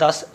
10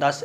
10